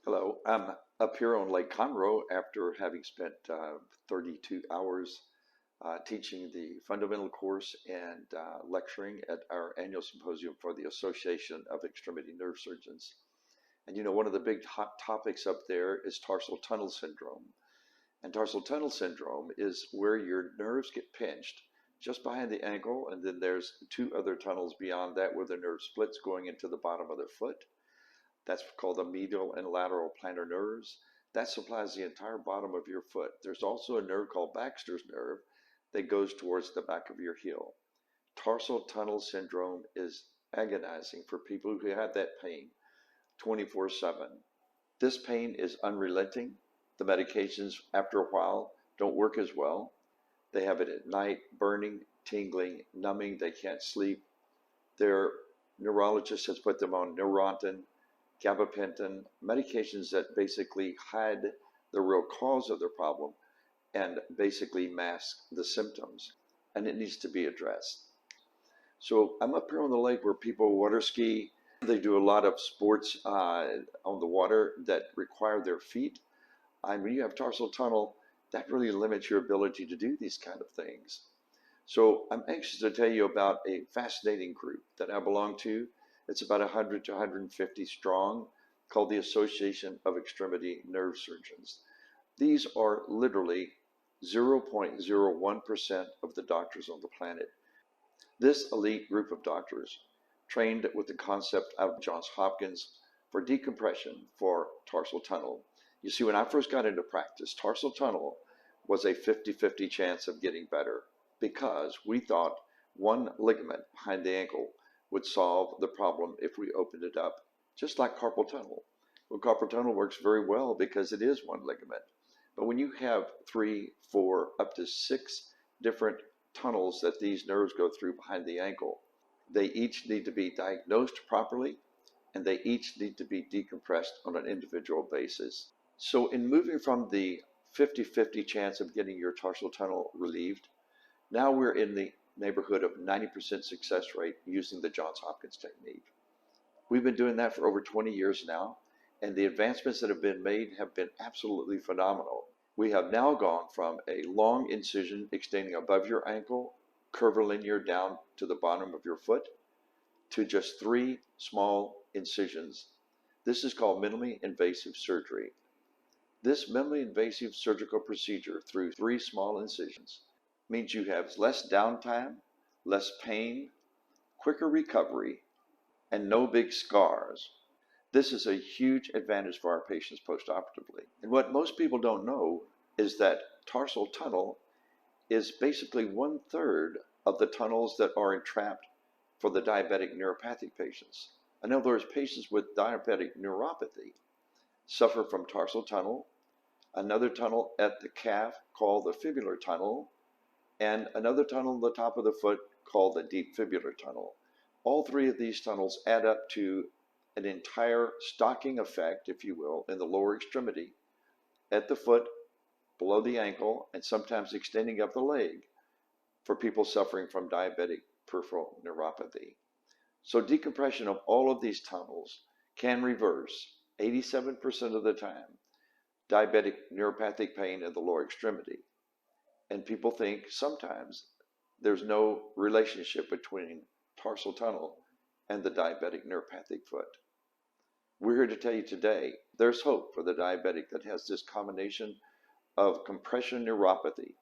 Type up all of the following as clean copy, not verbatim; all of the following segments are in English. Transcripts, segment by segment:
Hello, I'm up here on Lake Conroe after having spent 32 hours teaching the fundamental course and lecturing at our annual symposium for the Association of Extremity Nerve Surgeons. And one of the big hot topics up there is tarsal tunnel syndrome. And tarsal tunnel syndrome is where your nerves get pinched just behind the ankle, and then there's two other tunnels beyond that where the nerve splits going into the bottom of the foot. That's called the medial and lateral plantar nerves. That supplies the entire bottom of your foot. There's also a nerve called Baxter's nerve that goes towards the back of your heel. Tarsal tunnel syndrome is agonizing for people who have that pain 24/7. This pain is unrelenting. The medications, after a while, don't work as well. They have it at night, burning, tingling, numbing. They can't sleep. Their neurologist has put them on Neurontin, gabapentin, medications that basically hide the real cause of the problem and basically mask the symptoms, and it needs to be addressed. So I'm up here on the lake where people water ski. They do a lot of sports on the water that require their feet. And when you have tarsal tunnel, that really limits your ability to do these kind of things. So I'm anxious to tell you about a fascinating group that I belong to. It's about 100 to 150 strong, called the Association of Extremity Nerve Surgeons. These are literally 0.01% of the doctors on the planet. This elite group of doctors trained with the concept of Johns Hopkins for decompression for tarsal tunnel. You see, when I first got into practice, tarsal tunnel was a 50-50 chance of getting better because we thought one ligament behind the ankle would solve the problem if we opened it up, just like carpal tunnel. Well, carpal tunnel works very well because it is one ligament. But when you have 3, 4, up to 6 different tunnels that these nerves go through behind the ankle, they each need to be diagnosed properly, and they each need to be decompressed on an individual basis. So in moving from the 50-50 chance of getting your tarsal tunnel relieved, now we're in the neighborhood of 90% success rate using the Johns Hopkins technique. We've been doing that for over 20 years now, and the advancements that have been made have been absolutely phenomenal. We have now gone from a long incision extending above your ankle, curvilinear down to the bottom of your foot, to just 3 small incisions. This is called minimally invasive surgery. This minimally invasive surgical procedure through 3 small incisions means you have less downtime, less pain, quicker recovery, and no big scars. This is a huge advantage for our patients postoperatively. And what most people don't know is that tarsal tunnel is basically 1/3 of the tunnels that are entrapped for the diabetic neuropathic patients. In other words, patients with diabetic neuropathy suffer from tarsal tunnel, another tunnel at the calf called the fibular tunnel, and another tunnel on the top of the foot called the deep fibular tunnel. All 3 of these tunnels add up to an entire stocking effect, if you will, in the lower extremity, at the foot, below the ankle, and sometimes extending up the leg for people suffering from diabetic peripheral neuropathy. So decompression of all of these tunnels can reverse 87% of the time diabetic neuropathic pain in the lower extremity. And people think sometimes there's no relationship between tarsal tunnel and the diabetic neuropathic foot. We're here to tell you today there's hope for the diabetic that has this combination of compression neuropathy.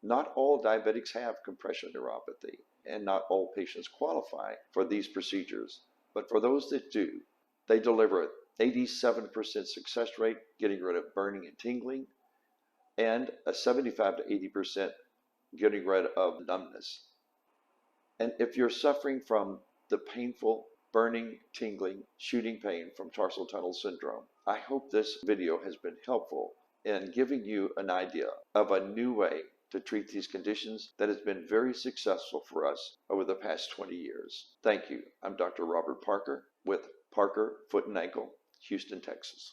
Not all diabetics have compression neuropathy, and not all patients qualify for these procedures. But for those that do, they deliver an 87% success rate, getting rid of burning and tingling, and a 75 to 80% getting rid of numbness. And if you're suffering from the painful burning, tingling, shooting pain from tarsal tunnel syndrome, I hope this video has been helpful in giving you an idea of a new way to treat these conditions that has been very successful for us over the past 20 years. Thank you. I'm Dr. Robert Parker with Parker Foot and Ankle, Houston, Texas.